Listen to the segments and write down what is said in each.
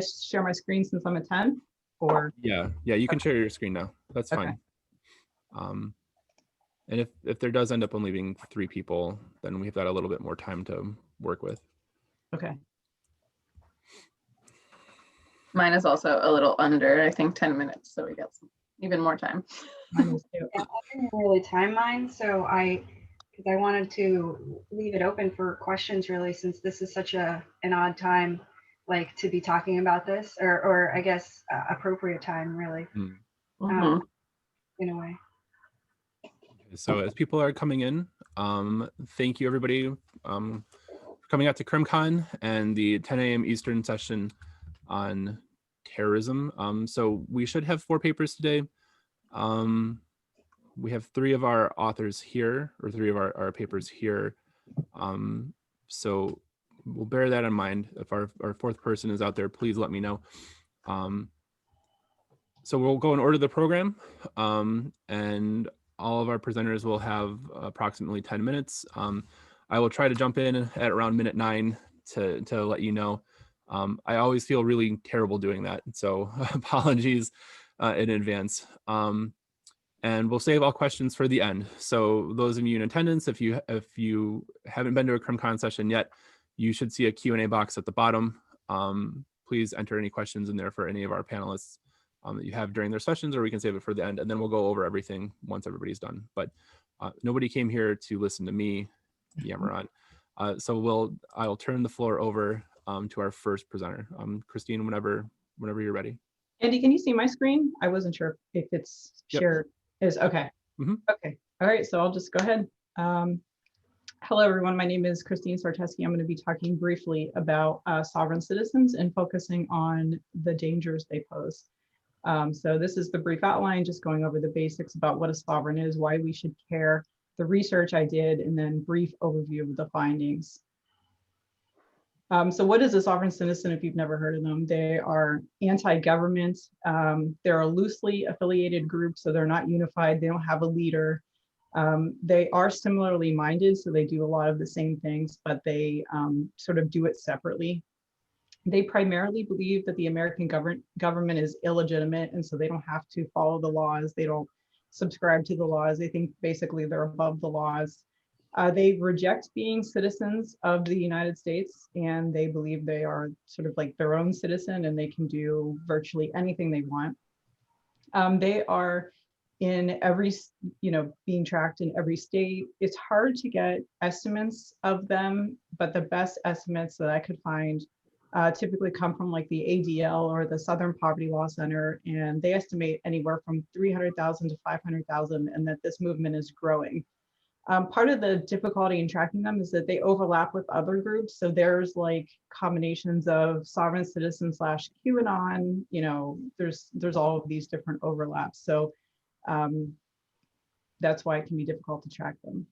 share my screen since I'm a 10? Or Yeah, you can share your screen now. That's fine. And if there does end up only being 3 people, then we've got a little bit more time to work with. Okay. Mine is also a little under, I think, 10 minutes, so we got even more time. Mine is too. Yeah, I didn't really time mine, so because I wanted to leave it open for questions, really, since this is such an odd time, like, to be talking about this, or I guess appropriate time, really, in a way. So as people are coming in, thank you everybody for coming out to CrimCon and the 10 a.m. Eastern session on terrorism. So we should have 4 papers today. We have 3 of our authors here, or 3 of our papers here. So we'll bear that in mind. If our 4th person is out there, please let me know. So we'll go and order the program, and all of our presenters will have approximately 10 minutes. I will try to jump in at around minute 9 to let you know. I always feel really terrible doing that, so apologies in advance. And we'll save all questions for the end. So those of you in attendance, if you haven't been to a CrimCon session yet, you should see a Q&A box at the bottom. Please enter any questions in there for any of our panelists that you have during their sessions, or we can save it for the end, and then we'll go over everything once everybody's done. But nobody came here to listen to me yammer on. So I'll turn the floor over to our first presenter. Christine, whenever you're ready. Andy, can you see my screen? I wasn't sure if it's shared. Is okay. Okay. All right. So I'll just go ahead. Hello, everyone. My name is Christine Sarteschi. I'm going to be talking briefly about sovereign citizens and focusing on the dangers they pose. So this is the brief outline, just going over the basics about what a sovereign is, why we should care, the research I did, and then brief overview of the findings. So what is a sovereign citizen if you've never heard of them? They are anti-government. They're a loosely affiliated group, so they're not unified. They don't have a leader. They are similarly minded, so they do a lot of the same things, but they sort of do it separately. They primarily believe that the American government is illegitimate, and so they don't have to follow the laws. They don't subscribe to the laws. They think basically they're above the laws. They reject being citizens of the United States, and they believe they are sort of like their own citizen and they can do virtually anything they want. They are in every, being tracked in every state. It's hard to get estimates of them, but the best estimates that I could find typically come from like the ADL or the Southern Poverty Law Center, and they estimate anywhere from 300,000 to 500,000, and that this movement is growing. Part of the difficulty in tracking them is that they overlap with other groups. So there's like combinations of sovereign citizen / QAnon, there's all of these different overlaps. So that's why it can be difficult to track them.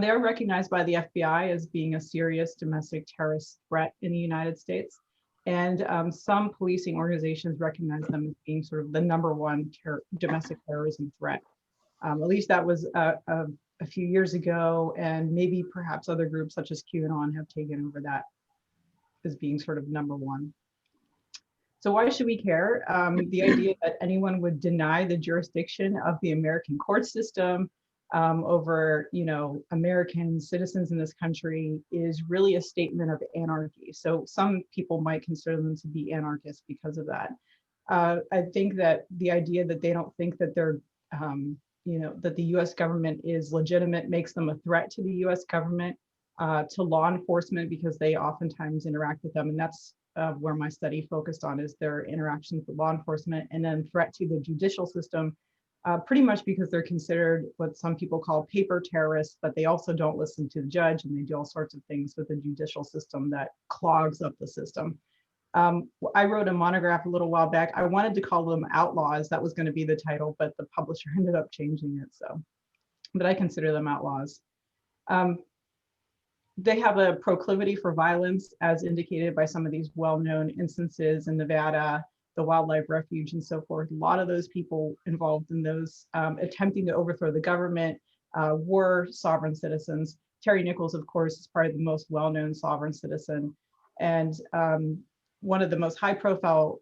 They are recognized by the FBI as being a serious domestic terrorist threat in the United States. And some policing organizations recognize them as being sort of the #1 domestic terrorism threat. At least that was a few years ago, and maybe perhaps other groups such as QAnon have taken over that as being sort of #1. So why should we care? The idea that anyone would deny the jurisdiction of the American court system over, American citizens in this country is really a statement of anarchy. So some people might consider them to be anarchists because of that. I think that the idea that they don't think that they're that the US government is legitimate makes them a threat to the US government, to law enforcement, because they oftentimes interact with them. And that's where my study focused on, is their interactions with law enforcement, and then threat to the judicial system, pretty much because they're considered what some people call paper terrorists, but they also don't listen to the judge, and they do all sorts of things with the judicial system that clogs up the system. I wrote a monograph a little while back. I wanted to call them outlaws. That was going to be the title, but the publisher ended up changing it. But I consider them outlaws. They have a proclivity for violence, as indicated by some of these well-known instances in Nevada, the Wildlife Refuge, and so forth. A lot of those people involved in those attempting to overthrow the government were sovereign citizens. Terry Nichols, of course, is probably the most well-known sovereign citizen. And one of the most high profile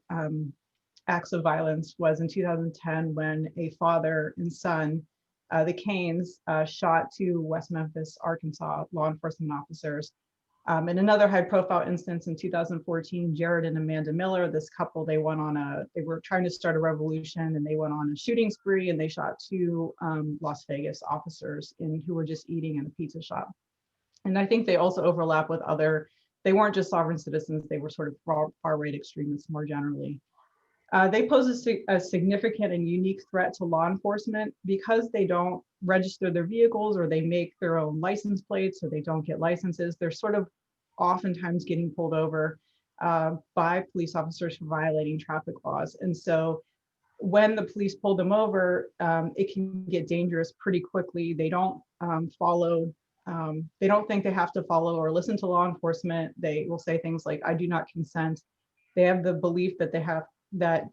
acts of violence was in 2010 when a father and son, the Canes, shot two West Memphis, Arkansas law enforcement officers. In another high profile instance in 2014, Jared and Amanda Miller, this couple, they were trying to start a revolution and they went on a shooting spree and they shot two Las Vegas officers who were just eating in a pizza shop. And I think they also overlap with they weren't just sovereign citizens, they were sort of far-right extremists more generally. They pose a significant and unique threat to law enforcement because they don't register their vehicles or they make their own license plates or they don't get licenses. They're sort of oftentimes getting pulled over by police officers for violating traffic laws. And so when the police pull them over, it can get dangerous pretty quickly. They don't they don't think they have to follow or listen to law enforcement. They will say things like, I do not consent. They have the belief that that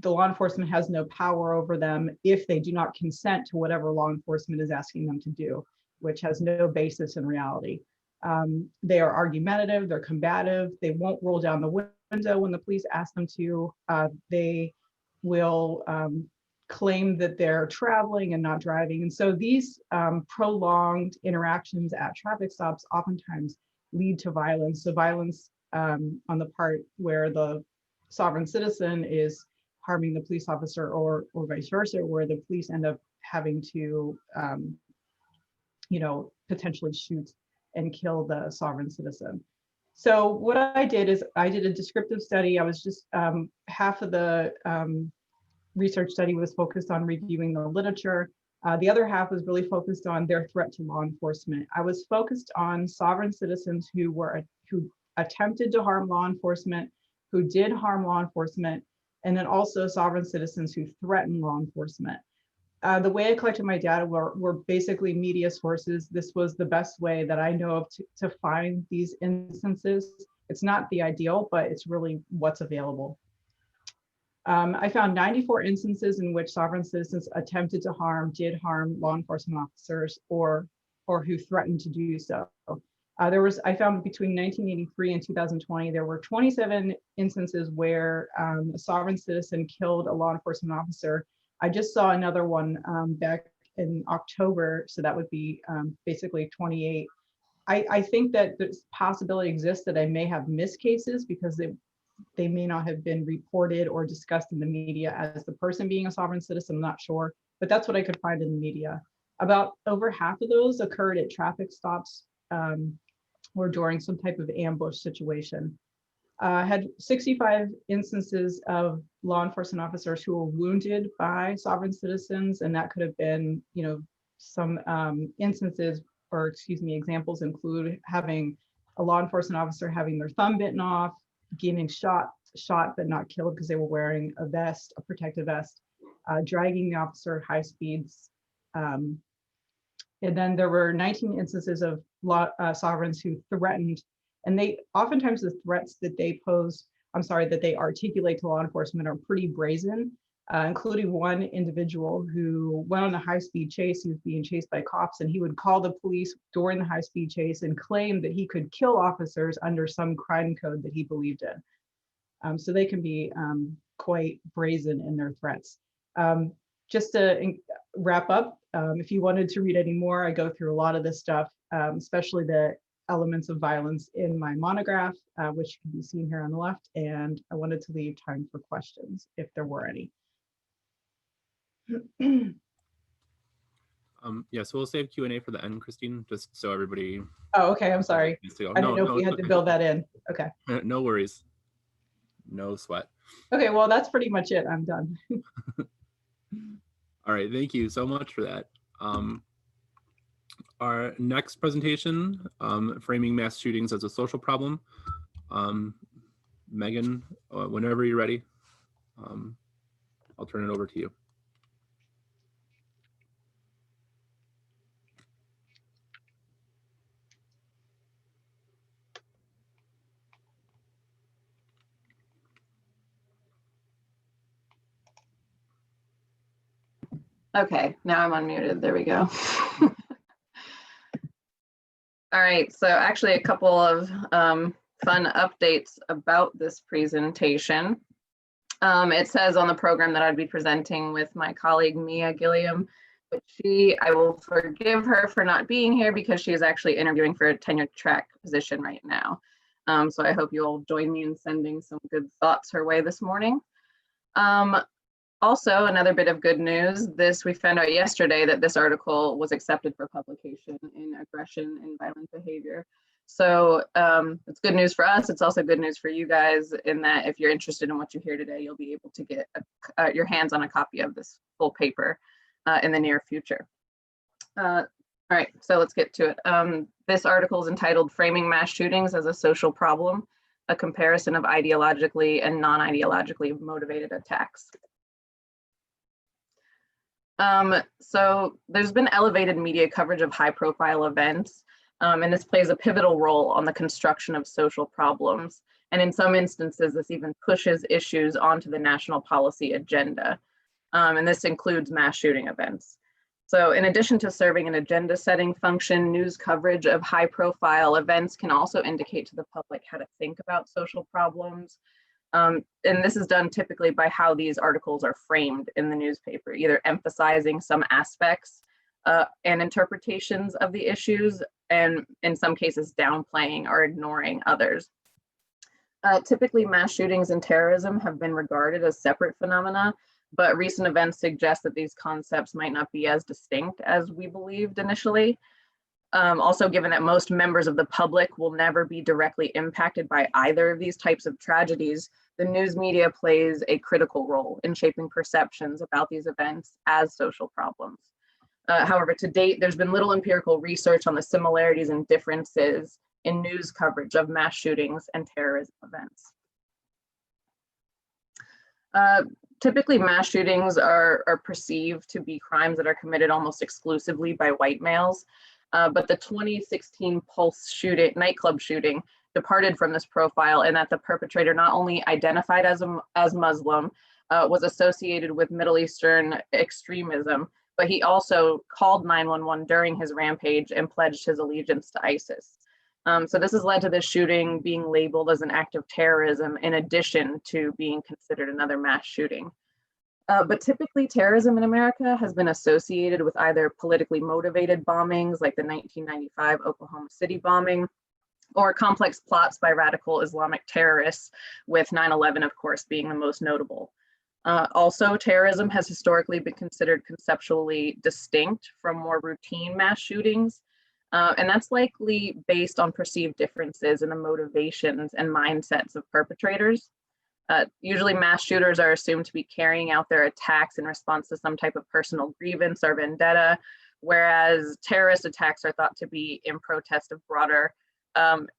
the law enforcement has no power over them if they do not consent to whatever law enforcement is asking them to do, which has no basis in reality. They are argumentative, they're combative, they won't roll down the window when the police ask them to. They will claim that they're traveling and not driving. And so these prolonged interactions at traffic stops oftentimes lead to violence. So violence on the part where the sovereign citizen is harming the police officer or vice versa, where the police end up having to, potentially shoot and kill the sovereign citizen. So what I did is I did a descriptive study. I was just, half of the research study was focused on reviewing the literature. The other half was really focused on their threat to law enforcement. I was focused on sovereign citizens who attempted to harm law enforcement, who did harm law enforcement, and then also sovereign citizens who threaten law enforcement. The way I collected my data were basically media sources. This was the best way that I know of to find these instances. It's not the ideal, but it's really what's available. I found 94 instances in which sovereign citizens attempted to did harm law enforcement officers or who threatened to do so. I found between 1983 and 2020, there were 27 instances where a sovereign citizen killed a law enforcement officer. I just saw another one back in October, so that would be basically 28. I think that this possibility exists that I may have missed cases because they may not have been reported or discussed in the media as the person being a sovereign citizen, I'm not sure, but that's what I could find in the media. About over half of those occurred at traffic stops or during some type of ambush situation. Had 65 instances of law enforcement officers who were wounded by sovereign citizens, and that could have been, some instances, or examples include having a law enforcement officer having their thumb bitten off, getting shot but not killed because they were wearing a protective vest, dragging the officer at high speeds. And then there were 19 instances of sovereigns who threatened, and oftentimes the threats that they articulate to law enforcement are pretty brazen, including one individual who went on a high-speed chase. He was being chased by cops, and he would call the police during the high-speed chase and claim that he could kill officers under some crime code that he believed in. So they can be quite brazen in their threats. Just to wrap up, if you wanted to read any more, I go through a lot of this stuff, especially the elements of violence in my monograph, which can be seen here on the left. And I wanted to leave time for questions if there were any. Yeah, so we'll save Q&A for the end, Christine, just so everybody. Oh, okay, I'm sorry. I didn't know if we had to build that in. Okay. No worries. No sweat. Okay, well, that's pretty much it. I'm done. All right, thank you so much for that. Our next presentation, Framing Mass Shootings as a Social Problem. Megan, whenever you're ready, I'll turn it over to you. Okay, now I'm unmuted. There we go. All right, so actually a couple of fun updates about this presentation. It says on the program that I'd be presenting with my colleague Mia Gilliam, but I will forgive her for not being here because she is actually interviewing for a tenure track position right now. So I hope you all join me in sending some good thoughts her way this morning. Also, another bit of good news, we found out yesterday that this article was accepted for publication in Aggression and Violent Behavior. So it's good news for us. It's also good news for you guys in that if you're interested in what you hear today, you'll be able to get your hands on a copy of this full paper in the near future. All right, so let's get to it. This article is entitled Framing Mass Shootings as a Social Problem, a comparison of ideologically and non-ideologically motivated attacks. So there's been elevated media coverage of high-profile events, and this plays a pivotal role on the construction of social problems. And in some instances, this even pushes issues onto the national policy agenda. And this includes mass shooting events. So in addition to serving an agenda-setting function, news coverage of high-profile events can also indicate to the public how to think about social problems. And this is done typically by how these articles are framed in the newspaper, either emphasizing some aspects and interpretations of the issues, and in some cases downplaying or ignoring others. Typically, mass shootings and terrorism have been regarded as separate phenomena, but recent events suggest that these concepts might not be as distinct as we believed initially. Also, given that most members of the public will never be directly impacted by either of these types of tragedies, the news media plays a critical role in shaping perceptions about these events as social problems. However, to date, there's been little empirical research on the similarities and differences in news coverage of mass shootings and terrorism events. Typically, mass shootings are perceived to be crimes that are committed almost exclusively by white males. But the 2016 Pulse nightclub shooting departed from this profile in that the perpetrator not only identified as Muslim, was associated with Middle Eastern extremism, but he also called 911 during his rampage and pledged his allegiance to ISIS. So this has led to this shooting being labeled as an act of terrorism in addition to being considered another mass shooting. But typically terrorism in America has been associated with either politically motivated bombings like the 1995 Oklahoma City bombing, or complex plots by radical Islamic terrorists, with 9/11 of course being the most notable. Also, terrorism has historically been considered conceptually distinct from more routine mass shootings, and that's likely based on perceived differences in the motivations and mindsets of perpetrators. Usually mass shooters are assumed to be carrying out their attacks in response to some type of personal grievance or vendetta, whereas terrorist attacks are thought to be in protest of broader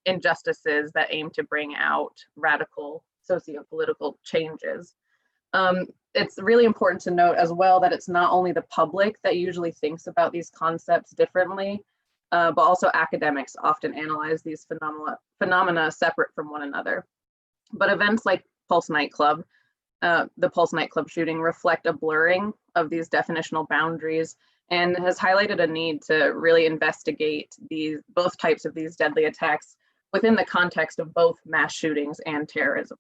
injustices that aim to bring out radical socio-political changes. It's really important to note as well that it's not only the public that usually thinks about these concepts differently, but also academics often analyze these phenomena separate from one another. But events like Pulse nightclub, the Pulse nightclub shooting, reflect a blurring of these definitional boundaries and has highlighted a need to really investigate both types of these deadly attacks within the context of both mass shootings and terrorism.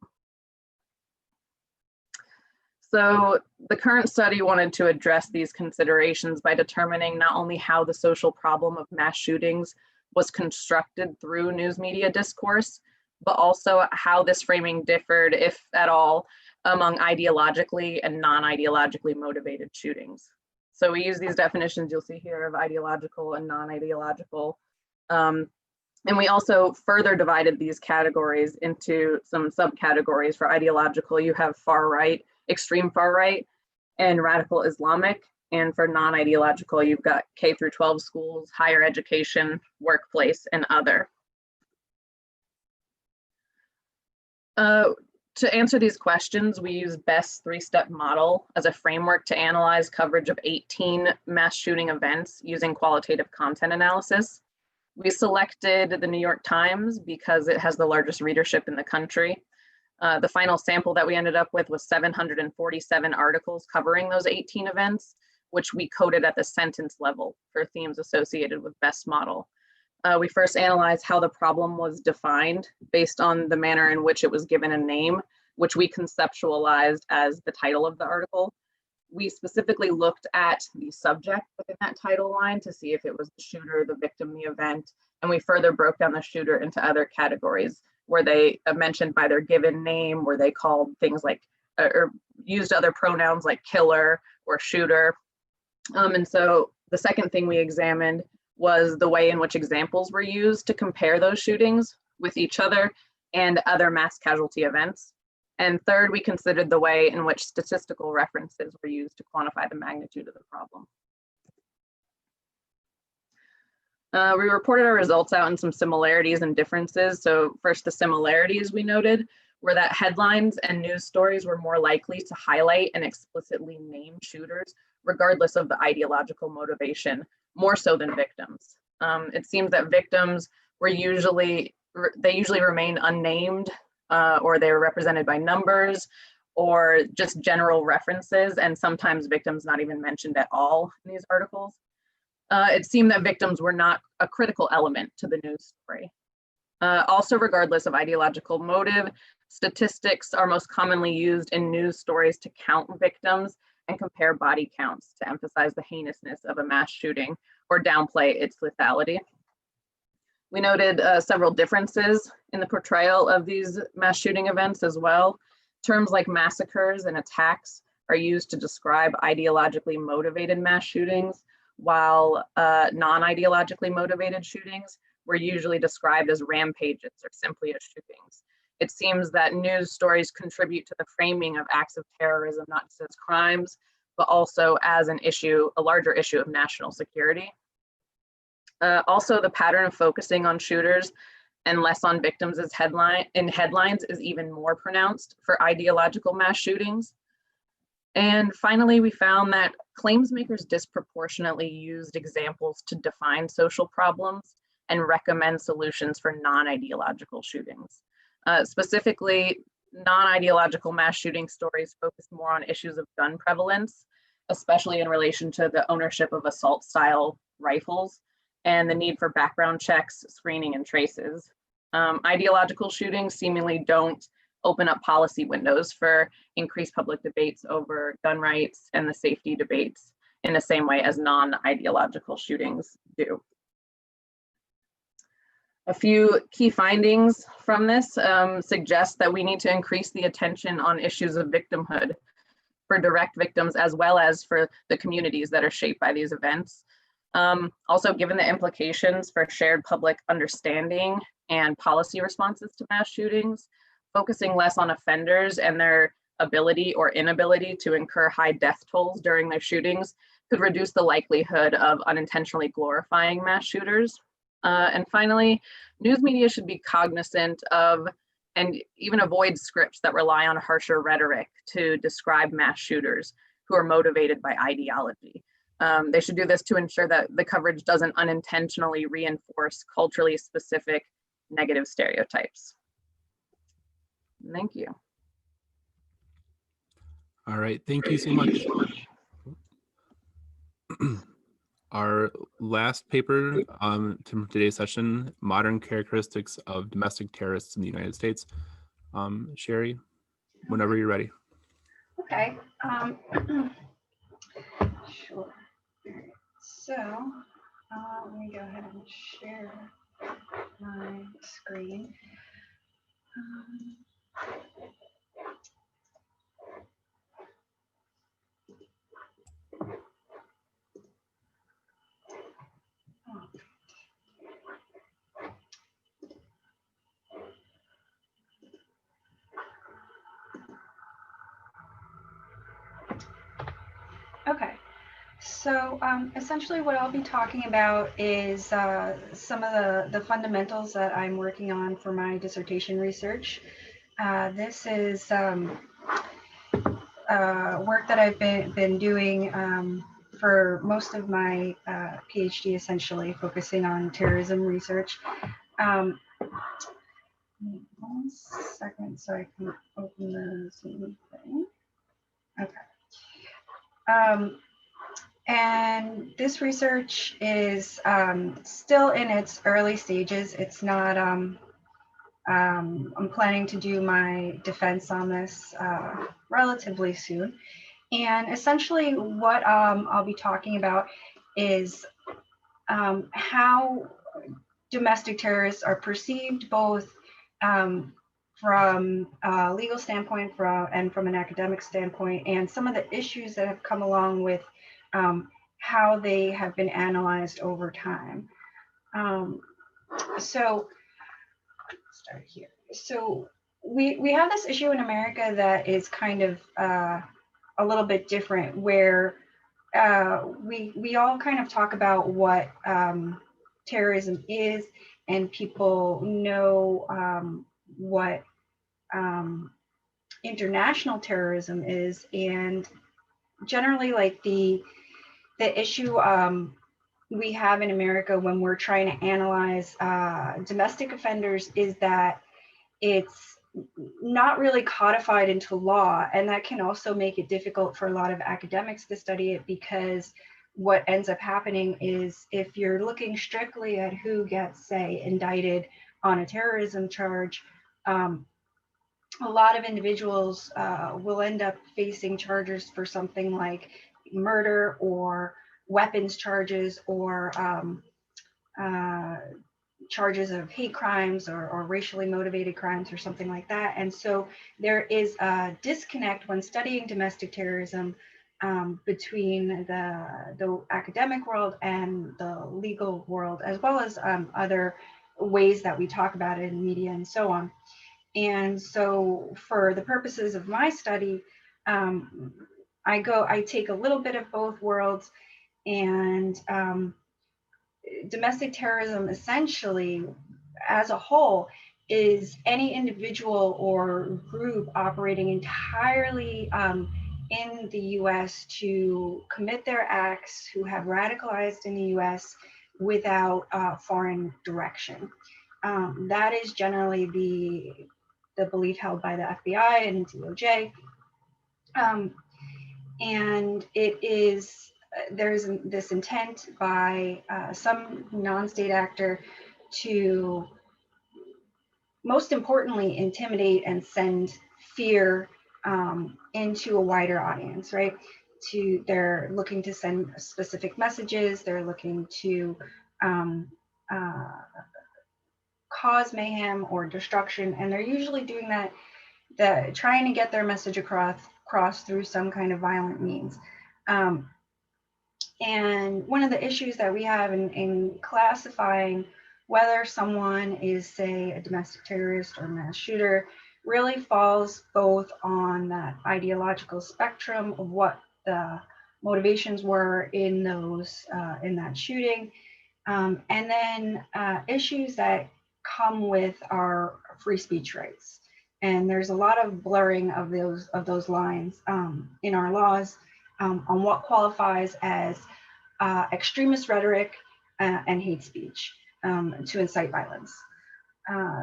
So the current study wanted to address these considerations by determining not only how the social problem of mass shootings was constructed through news media discourse, but also how this framing differed, if at all, among ideologically and non-ideologically motivated shootings. So we use these definitions you'll see here of ideological and non-ideological. And we also further divided these categories into some subcategories. For ideological, you have far right, extreme far right, and radical Islamic. And for non-ideological, you've got K through 12 schools, higher education, workplace, and other. To answer these questions, we use Best's three-step model as a framework to analyze coverage of 18 mass shooting events using qualitative content analysis. We selected the New York Times because it has the largest readership in the country. The final sample that we ended up with was 747 articles covering those 18 events, which we coded at the sentence level for themes associated with Best's model. We first analyzed how the problem was defined based on the manner in which it was given a name, which we conceptualized as the title of the article. We specifically looked at the subject within that title line to see if it was the shooter, the victim, the event, and we further broke down the shooter into other categories. Were they mentioned by their given name? Were they called things like, or used other pronouns like killer or shooter? And so the second thing we examined was the way in which examples were used to compare those shootings with each other and other mass casualty events. And third, we considered the way in which statistical references were used to quantify the magnitude of the problem. We reported our results out in some similarities and differences. So first, the similarities we noted were that headlines and news stories were more likely to highlight and explicitly name shooters, regardless of the ideological motivation, more so than victims. It seems that victims were usually remain unnamed, or they were represented by numbers or just general references, and sometimes victims not even mentioned at all in these articles. It seemed that victims were not a critical element to the news story. Also, regardless of ideological motive, statistics are most commonly used in news stories to count victims and compare body counts to emphasize the heinousness of a mass shooting or downplay its lethality. We noted several differences in the portrayal of these mass shooting events as well. Terms like massacres and attacks are used to describe ideologically motivated mass shootings, while non-ideologically motivated shootings were usually described as rampages or simply as shootings. It seems that news stories contribute to the framing of acts of terrorism, not just as crimes, but also as an issue, a larger issue of national security. Also, the pattern of focusing on shooters and less on victims as headlines is even more pronounced for ideological mass shootings. And finally, we found that claims makers disproportionately used examples to define social problems and recommend solutions for non-ideological shootings. Specifically, non-ideological mass shooting stories focus more on issues of gun prevalence, especially in relation to the ownership of assault-style rifles and the need for background checks, screening, and traces. Ideological shootings seemingly don't open up policy windows for increased public debates over gun rights and the safety debates in the same way as non-ideological shootings do. A few key findings from this suggest that we need to increase the attention on issues of victimhood for direct victims as well as for the communities that are shaped by these events. Also, given the implications for shared public understanding and policy responses to mass shootings, focusing less on offenders and their ability or inability to incur high death tolls during their shootings could reduce the likelihood of unintentionally glorifying mass shooters. And finally, news media should be cognizant of and even avoid scripts that rely on harsher rhetoric to describe mass shooters who are motivated by ideology. They should do this to ensure that the coverage doesn't unintentionally reinforce culturally specific negative stereotypes. Thank you. All right, thank you so much. Our last paper to today's session, Modern Characteristics of Domestic Terrorists in the United States. Sherry, whenever you're ready. Okay. Sure. So let me go ahead and share my screen. Okay, so essentially what I'll be talking about is some of the fundamentals that I'm working on for my dissertation research. This is work that I've been doing for most of my PhD, essentially focusing on terrorism research. 1 second so I can open the Zoom thing. Okay. And this research is still in its early stages. It's not, I'm planning to do my defense on this relatively soon. And essentially what I'll be talking about is how domestic terrorists are perceived, both from a legal standpoint and from an academic standpoint, and some of the issues that have come along with how they have been analyzed over time. So start here. So we have this issue in America that is kind of a little bit different, where we all kind of talk about what terrorism is, and people know what international terrorism is, and generally, like the issue we have in America when we're trying to analyze domestic offenders is that it's not really codified into law, and that can also make it difficult for a lot of academics to study it, because what ends up happening is, if you're looking strictly at who gets, say, indicted on a terrorism charge, a lot of individuals will end up facing charges for something like murder or weapons charges, or charges of hate crimes or racially motivated crimes or something like that. And so there is a disconnect when studying domestic terrorism between the academic world and the legal world, as well as other ways that we talk about it in media and so on. And so for the purposes of my study, I take a little bit of both worlds, and domestic terrorism essentially as a whole is any individual or group operating entirely in the US to commit their acts, who have radicalized in the US without foreign direction. That is generally the belief held by the FBI and DOJ. And it is, there's this intent by some non-state actor to, most importantly, intimidate and send fear into a wider audience, right? They're looking to send specific messages, they're looking to cause mayhem or destruction, and they're usually doing that, trying to get their message across through some kind of violent means. And one of the issues that we have in classifying whether someone is, say, a domestic terrorist or a mass shooter really falls both on that ideological spectrum of what the motivations were in that shooting, and then issues that come with our free speech rights. And there's a lot of blurring of those lines in our laws on what qualifies as extremist rhetoric and hate speech to incite violence.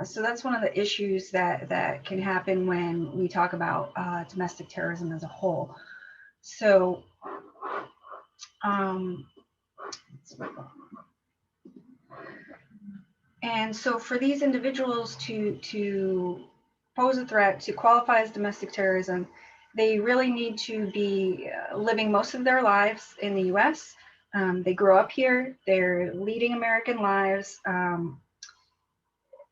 So that's one of the issues that can happen when we talk about domestic terrorism as a whole. So and so for these individuals to pose a threat, to qualify as domestic terrorism, they really need to be living most of their lives in the US. They grow up here, they're leading American lives. The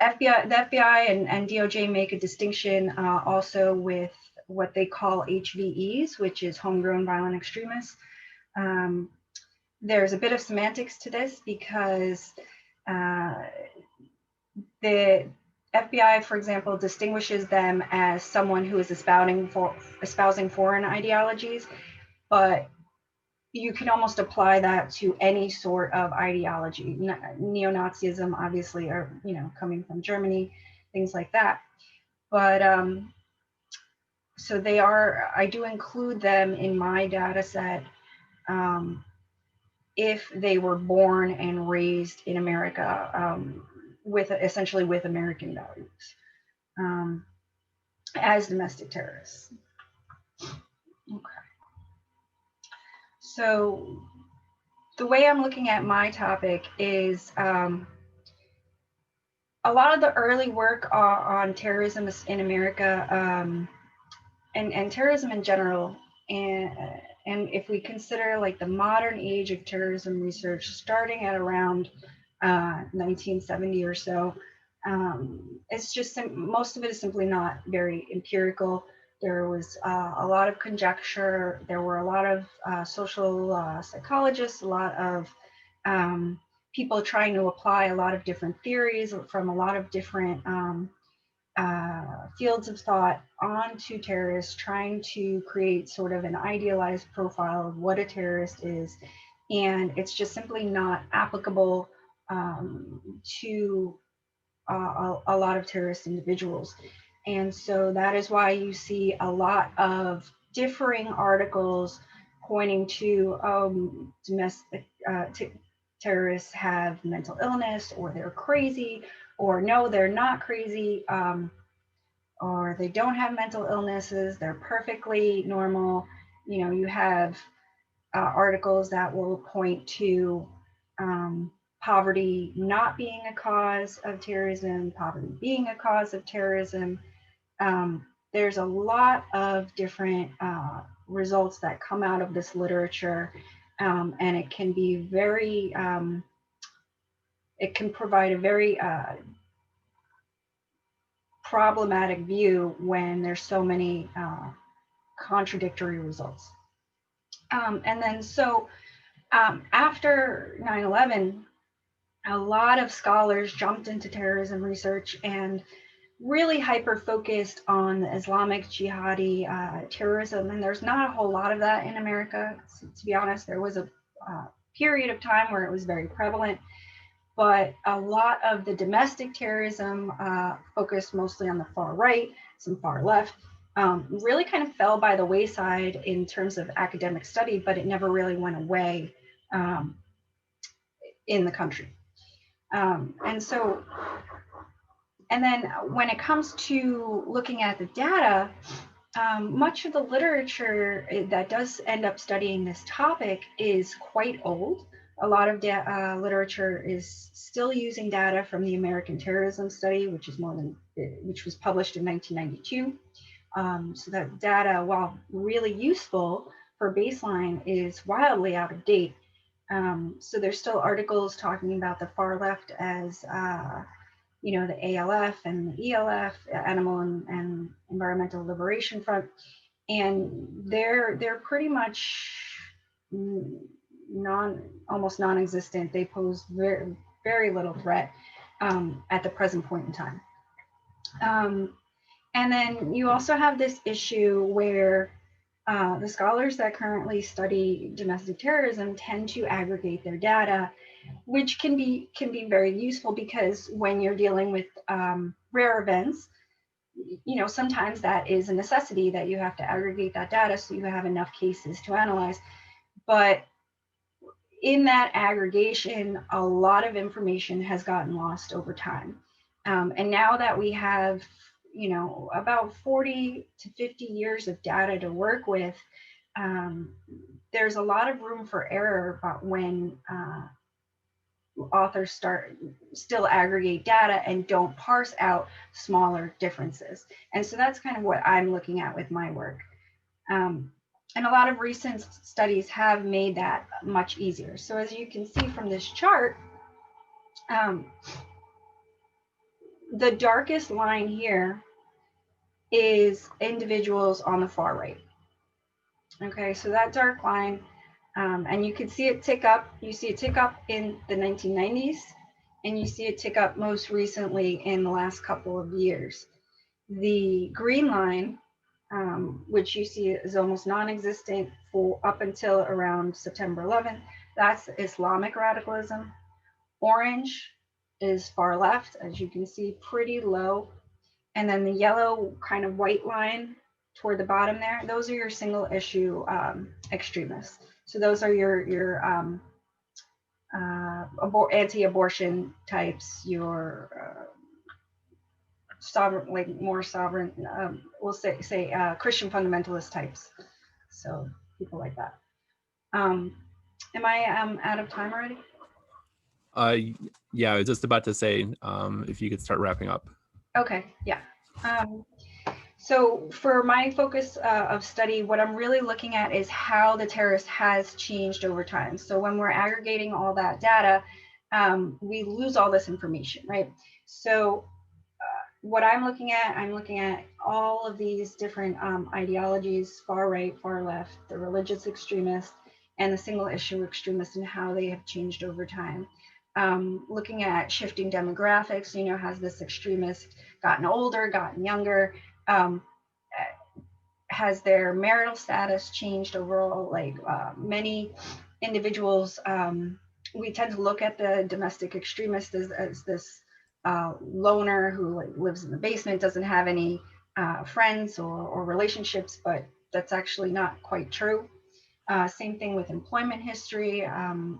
FBI and DOJ make a distinction also with what they call HVEs, which is homegrown violent extremists. There's a bit of semantics to this, because the FBI, for example, distinguishes them as someone who is espousing foreign ideologies, but you can almost apply that to any sort of ideology. Neo-Nazism, obviously, are coming from Germany, things like that. But so they are. I do include them in my data set if they were born and raised in America essentially with American values as domestic terrorists. Okay. So the way I'm looking at my topic is a lot of the early work on terrorism in America, and terrorism in general, and if we consider like the modern age of terrorism research, starting at around 1970 or so, it's just most of it is simply not very empirical. There was a lot of conjecture. There were a lot of social psychologists, a lot of people trying to apply a lot of different theories from a lot of different fields of thought onto terrorists, trying to create sort of an idealized profile of what a terrorist is. And it's just simply not applicable to a lot of terrorist individuals. And so that is why you see a lot of differing articles pointing to domestic terrorists have mental illness, or they're crazy, or no, they're not crazy, or they don't have mental illnesses, they're perfectly normal. You know, you have articles that will point to poverty not being a cause of terrorism, poverty being a cause of terrorism. There's a lot of different results that come out of this literature, and it can be very, it can provide a very problematic view when there's so many contradictory results. And then so after 9/11, a lot of scholars jumped into terrorism research and really hyper-focused on the Islamic jihadi terrorism. And there's not a whole lot of that in America, to be honest. There was a period of time where it was very prevalent, but a lot of the domestic terrorism focused mostly on the far right, some far left, really kind of fell by the wayside in terms of academic study, but it never really went away in the country. And then when it comes to looking at the data, much of the literature that does end up studying this topic is quite old. A lot of literature is still using data from the American Terrorism Study, which was published in 1992. So that data, while really useful for baseline, is wildly out of date. So there's still articles talking about the far left as you know, the ALF and the ELF, Animal and Environmental Liberation Front, and they're pretty much almost non-existent. They pose very, very little threat at the present point in time. And then you also have this issue where the scholars that currently study domestic terrorism tend to aggregate their data, which can be very useful, because when you're dealing with rare events, you know, sometimes that is a necessity that you have to aggregate that data so you have enough cases to analyze. But in that aggregation, a lot of information has gotten lost over time. And now that we have, you know, about 40 to 50 years of data to work with, there's a lot of room for error about when authors still aggregate data and don't parse out smaller differences. And so that's kind of what I'm looking at with my work. And a lot of recent studies have made that much easier. So as you can see from this chart, the darkest line here is individuals on the far right. Okay, so that dark line, and you can see it tick up. You see it tick up in the 1990s, and you see it tick up most recently in the last couple of years. The green line, which you see is almost non-existent for up until around September 11th, that's Islamic radicalism. Orange is far left, as you can see, pretty low. And then the yellow kind of white line toward the bottom there, those are your single issue extremists. So those are your anti-abortion types, your sovereign, like more sovereign, we'll say Christian fundamentalist types. So people like that. Am I out of time already? Yeah, I was just about to say, if you could start wrapping up. Okay, yeah. So for my focus of study, what I'm really looking at is how the terrorist has changed over time. So when we're aggregating all that data, we lose all this information, right? So what I'm looking at all of these different ideologies, far right, far left, the religious extremist, and the single issue extremist, and how they have changed over time. Looking at shifting demographics, you know, has this extremist gotten older, gotten younger? Has their marital status changed overall? Like many individuals, we tend to look at the domestic extremist as this loner who like lives in the basement, doesn't have any friends or relationships, but that's actually not quite true. Same thing with employment history, and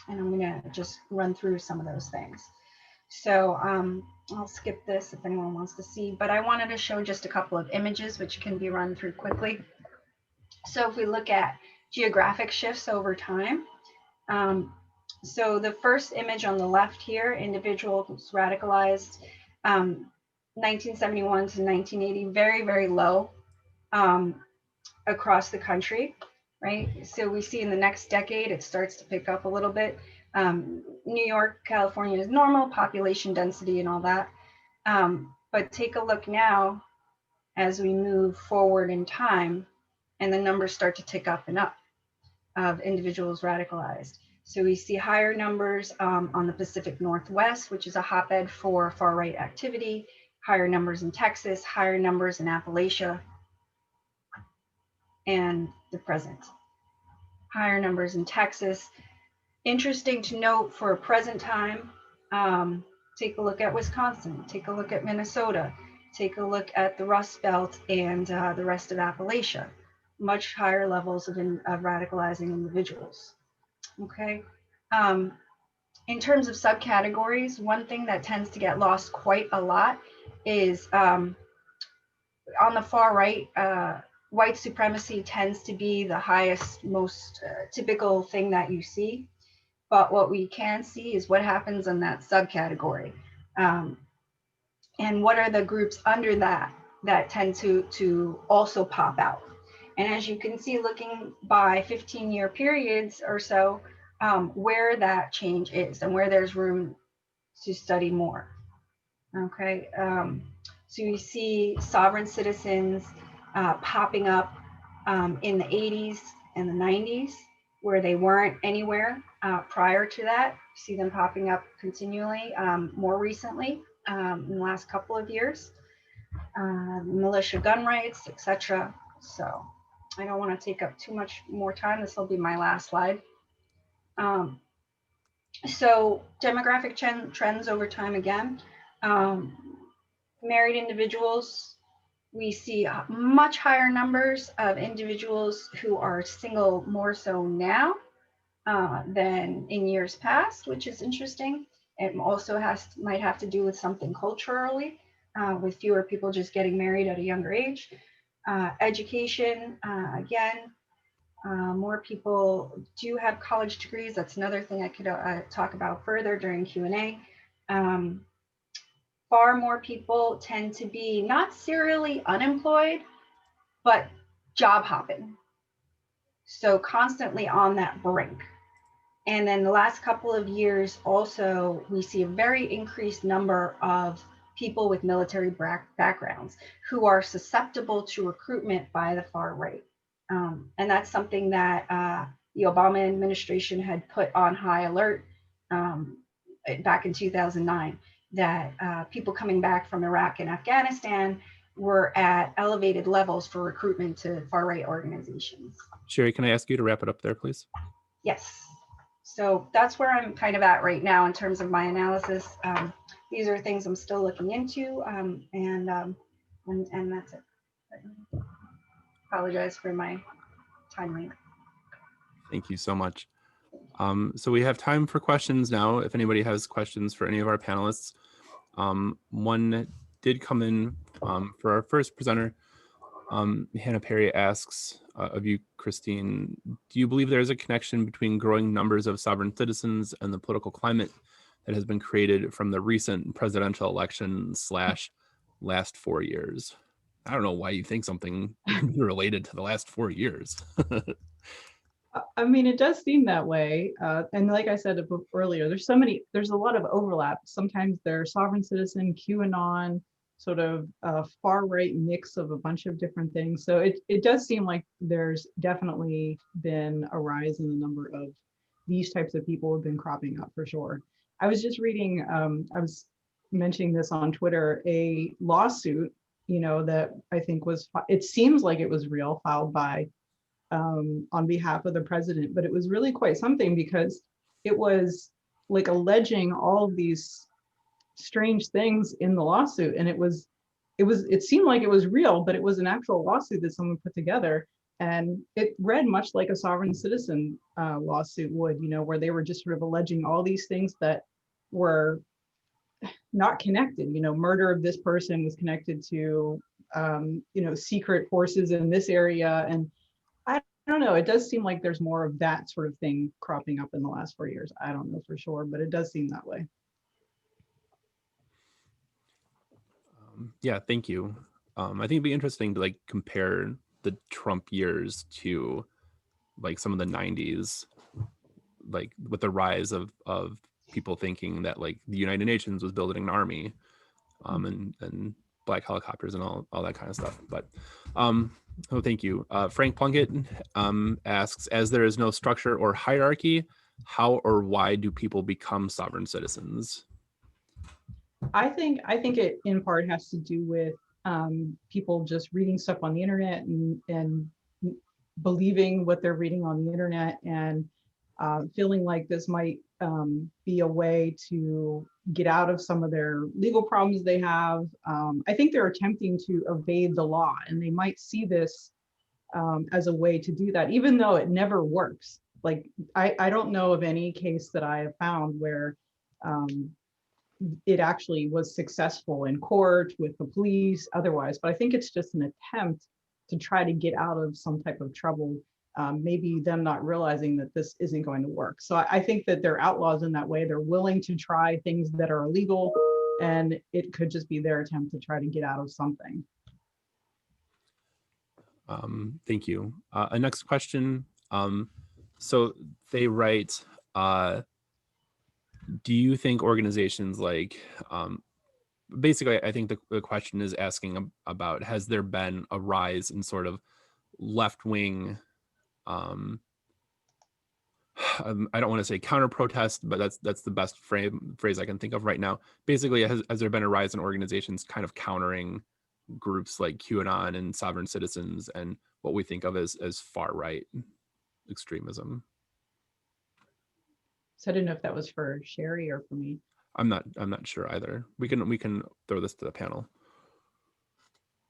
I'm going to just run through some of those things. So I'll skip this if anyone wants to see, but I wanted to show just a couple of images which can be run through quickly. So if we look at geographic shifts over time, so the first image on the left here, individuals radicalized 1971 to 1980, very, very low across the country, right? So we see in the next decade, it starts to pick up a little bit. New York, California is normal, population density and all that. But take a look now as we move forward in time and the numbers start to tick up and up of individuals radicalized. So we see higher numbers on the Pacific Northwest, which is a hotbed for far-right activity, higher numbers in Texas, higher numbers in Appalachia, and the present. Higher numbers in Texas. Interesting to note for present time, take a look at Wisconsin, take a look at Minnesota, take a look at the Rust Belt and the rest of Appalachia. Much higher levels of radicalizing individuals. Okay. In terms of subcategories, one thing that tends to get lost quite a lot is on the far right, white supremacy tends to be the highest, most typical thing that you see. But what we can see is what happens in that subcategory. And what are the groups under that that tend to also pop out. And as you can see, looking by 15-year periods or so, where that change is and where there's room to study more. Okay, so you see sovereign citizens popping up in the 80s and the 90s, where they weren't anywhere prior to that. You see them popping up continually more recently in the last couple of years. Militia gun rights, etc. So I don't want to take up too much more time. This will be my last slide. So demographic trends over time again. Married individuals, we see much higher numbers of individuals who are single more so now than in years past, which is interesting. It also might have to do with something culturally, with fewer people just getting married at a younger age. Education, again, more people do have college degrees. That's another thing I could talk about further during Q&A. Far more people tend to be not serially unemployed, but job hopping. So constantly on that brink. And then the last couple of years also, we see a very increased number of people with military backgrounds who are susceptible to recruitment by the far right. And that's something that the Obama administration had put on high alert back in 2009, that people coming back from Iraq and Afghanistan were at elevated levels for recruitment to far right organizations. Sherry, can I ask you to wrap it up there, please? Yes. So that's where I'm kind of at right now in terms of my analysis. These are things I'm still looking into, and that's it. Apologize for my time length. Thank you so much. So we have time for questions now. If anybody has questions for any of our panelists, one did come in for our first presenter. Hannah Perry asks of you, Christine, do you believe there is a connection between growing numbers of sovereign citizens and the political climate that has been created from the recent presidential election / last 4 years? I don't know why you think something related to the last 4 years. I mean, it does seem that way. And like I said earlier, there's a lot of overlap. Sometimes they're sovereign citizen, QAnon, sort of far right mix of a bunch of different things. So it does seem like there's definitely been a rise in the number of these types of people have been cropping up for sure. I was just reading, I was mentioning this on Twitter, a lawsuit, that I think it seems like it was real, filed by on behalf of the president, but it was really quite something because it was like alleging all of these strange things in the lawsuit, and it seemed like it was real, but it was an actual lawsuit that someone put together, and it read much like a sovereign citizen lawsuit would, where they were just sort of alleging all these things that were not connected. Murder of this person was connected to secret forces in this area, and I don't know. It does seem like there's more of that sort of thing cropping up in the last 4 years. I don't know for sure, but it does seem that way. Yeah, thank you. I think it'd be interesting to compare the Trump years to some of the 90s, with the rise of people thinking that the United Nations was building an army, and black helicopters and all that kind of stuff. But oh, thank you. Frank Plunkett asks, as there is no structure or hierarchy, how or why do people become sovereign citizens? I think it in part has to do with people just reading stuff on the internet and believing what they're reading on the internet, and feeling like this might be a way to get out of some of their legal problems they have. I think they're attempting to evade the law, and they might see this as a way to do that, even though it never works. I don't know of any case that I have found where it actually was successful in court, with the police, otherwise. But I think it's just an attempt to try to get out of some type of trouble, maybe them not realizing that this isn't going to work. So I think that they're outlaws in that way. They're willing to try things that are illegal, and it could just be their attempt to try to get out of something. Thank you. A next question. So they write, do you think organizations basically, I think the question is asking about, has there been a rise in sort of left-wing, I don't want to say counter-protest, but that's the best phrase I can think of right now. Basically, has there been a rise in organizations kind of countering groups like QAnon and sovereign citizens and what we think of as far-right extremism? So I didn't know if that was for Sherry or for me. I'm not sure either. We can throw this to the panel.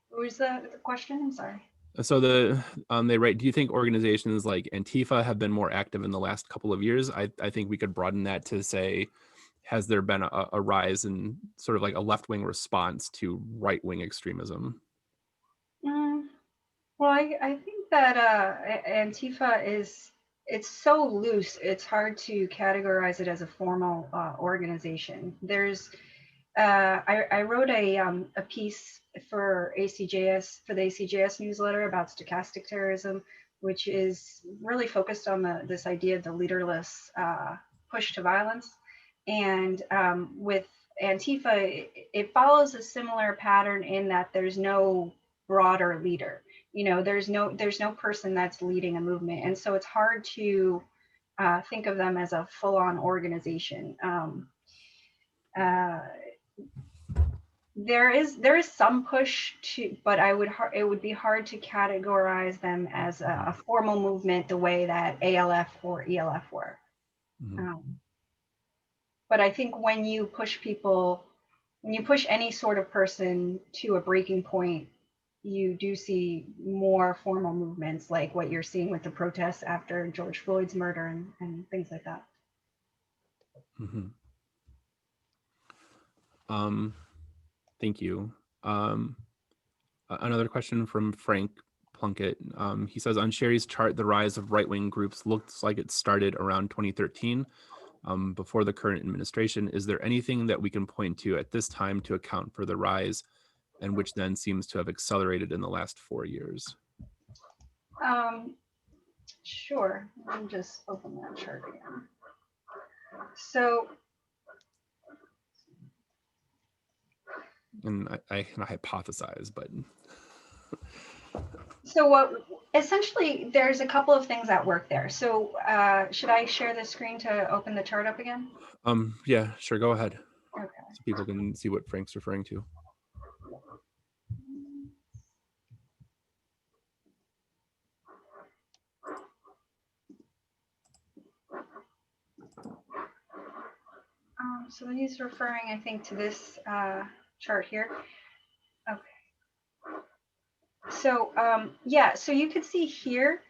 What was the question? I'm sorry. So they write, do you think organizations like Antifa have been more active in the last couple of years? I think we could broaden that to say, has there been a rise in sort of a left-wing response to right-wing extremism? Well, I think that Antifa it's so loose, it's hard to categorize it as a formal organization. I wrote a piece for ACJS, for the ACJS newsletter, about stochastic terrorism, which is really focused on this idea of the leaderless push to violence. And with Antifa, it follows a similar pattern in that there's no broader leader. There's no person that's leading a movement, and so it's hard to think of them as a full-on organization. There is some push to, but it would be hard to categorize them as a formal movement the way that ALF or ELF were. Mm-hmm. But I think when you push any sort of person to a breaking point, you do see more formal movements like what you're seeing with the protests after George Floyd's murder and things like that. Mm-hmm. Thank you. Another question from Frank Plunkett. He says, on Sherry's chart, the rise of right-wing groups looks like it started around 2013, before the current administration. Is there anything that we can point to at this time to account for the rise, and which then seems to have accelerated in the last 4 years? Sure. Let me just open that chart again. So, And I can hypothesize, but what essentially there's a couple of things at work there. So should I share the screen to open the chart up again? yeah, sure, go ahead. Okay. So people can see what Frank's referring to. So he's referring, I think, to this chart here. Okay. So yeah, so you could see here,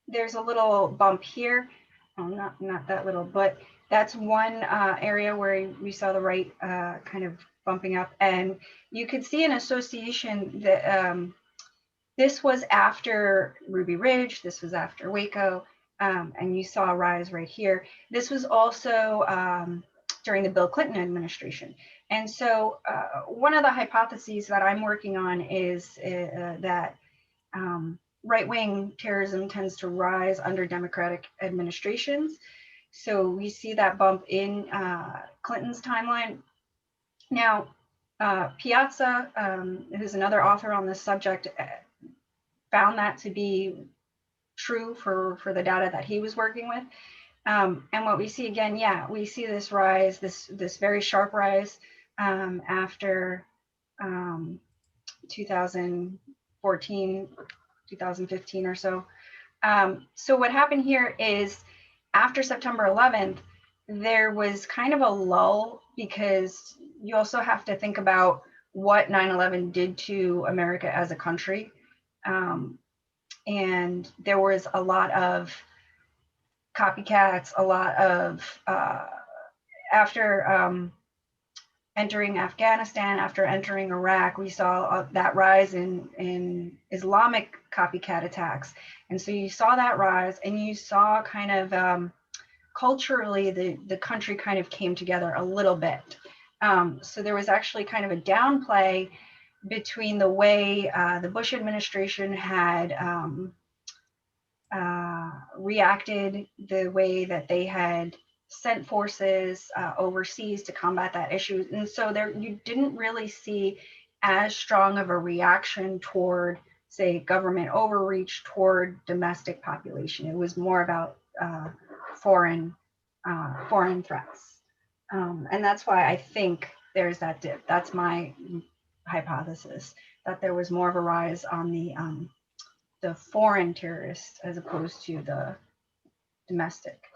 there's a little bump here. Oh, not that little, but that's one area where we saw the right kind of bumping up, and you could see an association that this was after Ruby Ridge, this was after Waco, and you saw a rise right here. This was also during the Bill Clinton administration. And so one of the hypotheses that I'm working on is that right-wing terrorism tends to rise under Democratic administrations. So we see that bump in Clinton's timeline. Now, Piazza, who's another author on this subject, found that to be true for the data that he was working with. And what we see again, yeah, we see this rise, this very sharp rise after 2014, 2015 or so. So what happened here is after September 11th, there was kind of a lull, because you also have to think about what 9/11 did to America as a country. And there was a lot of copycats, a lot of, after entering Afghanistan, after entering Iraq, we saw that rise in Islamic copycat attacks. And so you saw that rise, and you saw kind of culturally the country kind of came together a little bit. So there was actually kind of a downplay between the way the Bush administration had reacted, the way that they had sent forces overseas to combat that issue. And so there, you didn't really see as strong of a reaction toward, say, government overreach toward domestic population. It was more about foreign threats. And that's why I think there's that dip. That's my hypothesis, that there was more of a rise on the foreign terrorists as opposed to the domestic.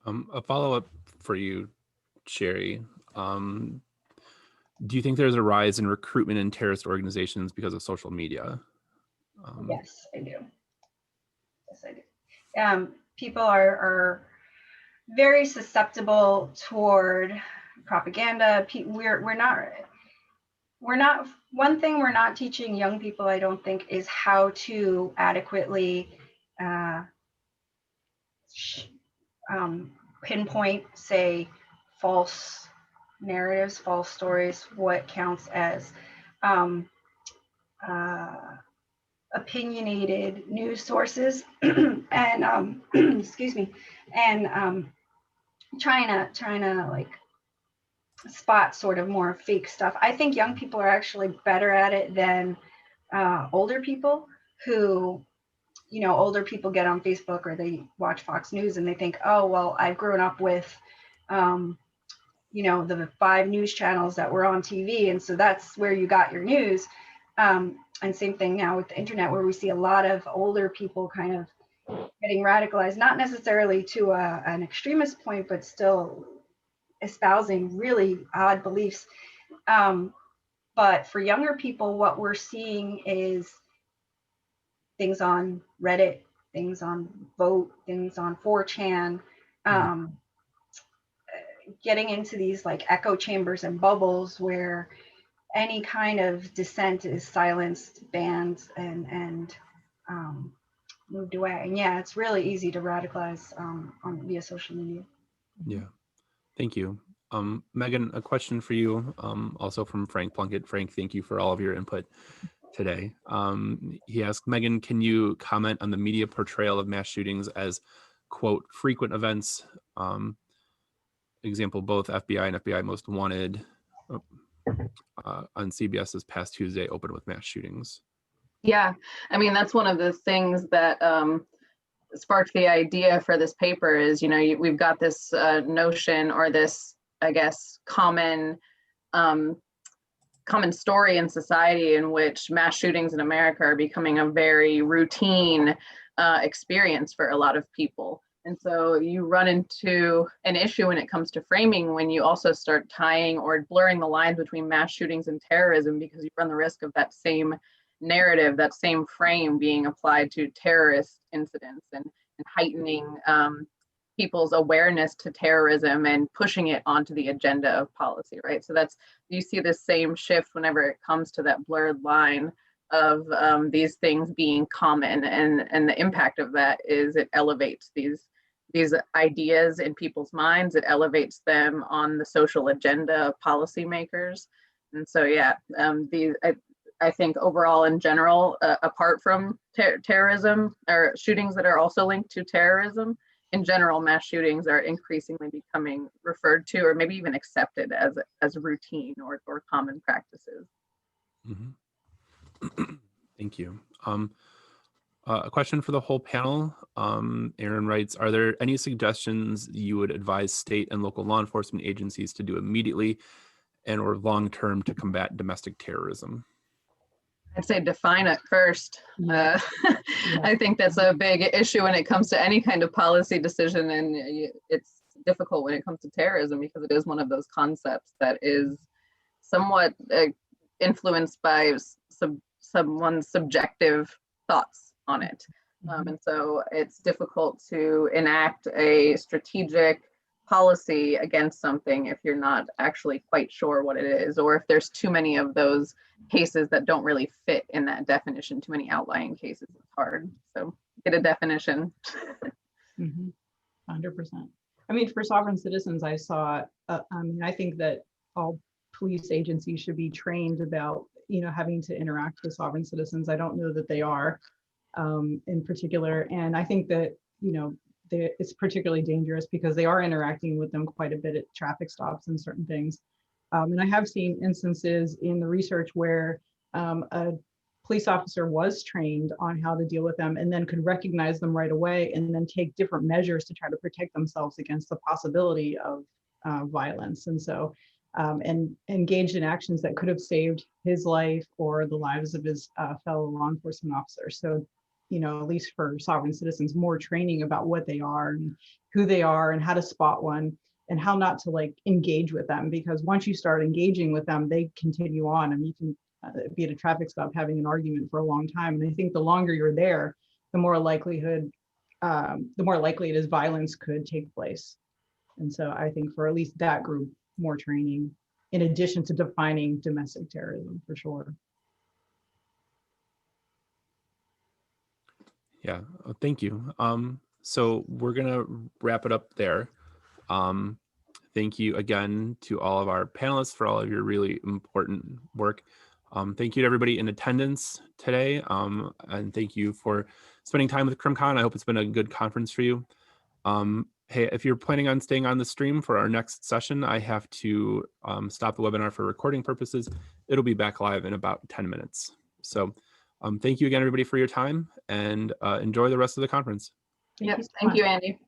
A follow-up for you, Sherry. Do you think there's a rise in recruitment in terrorist organizations because of social media? Yes, I do. Yes, I do. People are very susceptible toward propaganda. We're not, one thing we're not teaching young people, I don't think, is how to adequately pinpoint, say, false narratives, false stories, what counts as opinionated news sources, and excuse me, and trying to like spot sort of more fake stuff. I think young people are actually better at it than older people who, you know, older people get on Facebook or they watch Fox News and they think, oh, well, I've grown up with, you know, the 5 news channels that were on TV. And so that's where you got your news. And same thing now with the internet, where we see a lot of older people kind of getting radicalized, not necessarily to an extremist point, but still espousing really odd beliefs. But for younger people, what we're seeing is things on Reddit, things on Vote, things on 4chan, getting into these like echo chambers and bubbles where any kind of dissent is silenced, banned, and moved away. And yeah, it's really easy to radicalize via social media. Yeah, thank you. Megan, a question for you, also from Frank Plunkett. Frank, thank you for all of your input today. He asked, Megan, can you comment on the media portrayal of mass shootings as, quote, frequent events? Example, both FBI and FBI Most Wanted on CBS this past Tuesday opened with mass shootings. Yeah, I mean, that's one of the things that sparked the idea for this paper is, we've got this notion, or this, I guess, common story in society in which mass shootings in America are becoming a very routine experience for a lot of people. And so you run into an issue when it comes to framing when you also start tying or blurring the lines between mass shootings and terrorism, because you run the risk of that same narrative, that same frame being applied to terrorist incidents and heightening people's awareness to terrorism and pushing it onto the agenda of policy, right? So you see the same shift whenever it comes to that blurred line of these things being common, and the impact of that is it elevates these ideas in people's minds. It elevates them on the social agenda of policymakers. And so, yeah, I think overall in general, apart from terrorism or shootings that are also linked to terrorism, in general, mass shootings are increasingly becoming referred to, or maybe even accepted as routine or common practices. Mm-hmm. Thank you. A question for the whole panel. Aaron writes, are there any suggestions you would advise state and local law enforcement agencies to do immediately and or long-term to combat domestic terrorism? I'd say define it first. Yeah. I think that's a big issue when it comes to any kind of policy decision, and it's difficult when it comes to terrorism because it is one of those concepts that is somewhat influenced by someone's subjective thoughts on it. And so it's difficult to enact a strategic policy against something if you're not actually quite sure what it is, or if there's too many of those cases that don't really fit in that definition, too many outlying cases, it's hard. So get a definition. 100%. I mean, for sovereign citizens, I think that all police agencies should be trained about, having to interact with sovereign citizens. I don't know that they are in particular. And I think that, it's particularly dangerous because they are interacting with them quite a bit at traffic stops and certain things. And I have seen instances in the research where a police officer was trained on how to deal with them and then could recognize them right away and then take different measures to try to protect themselves against the possibility of violence. And so, and engaged in actions that could have saved his life or the lives of his fellow law enforcement officers. So, at least for sovereign citizens, more training about what they are and who they are and how to spot one and how not to engage with them, because once you start engaging with them, they continue on, and you can be at a traffic stop having an argument for a long time. And I think the longer you're there, the more likely it is violence could take place. And so I think for at least that group, more training in addition to defining domestic terrorism for sure. Yeah, thank you. So we're gonna wrap it up there. Thank you again to all of our panelists for all of your really important work. Thank you to everybody in attendance today. And thank you for spending time with CrimCon. I hope it's been a good conference for you. Hey, if you're planning on staying on the stream for our next session, I have to stop the webinar for recording purposes. It'll be back live in about 10 minutes. So thank you again, everybody, for your time, and enjoy the rest of the conference. Yes, thank you, Andy.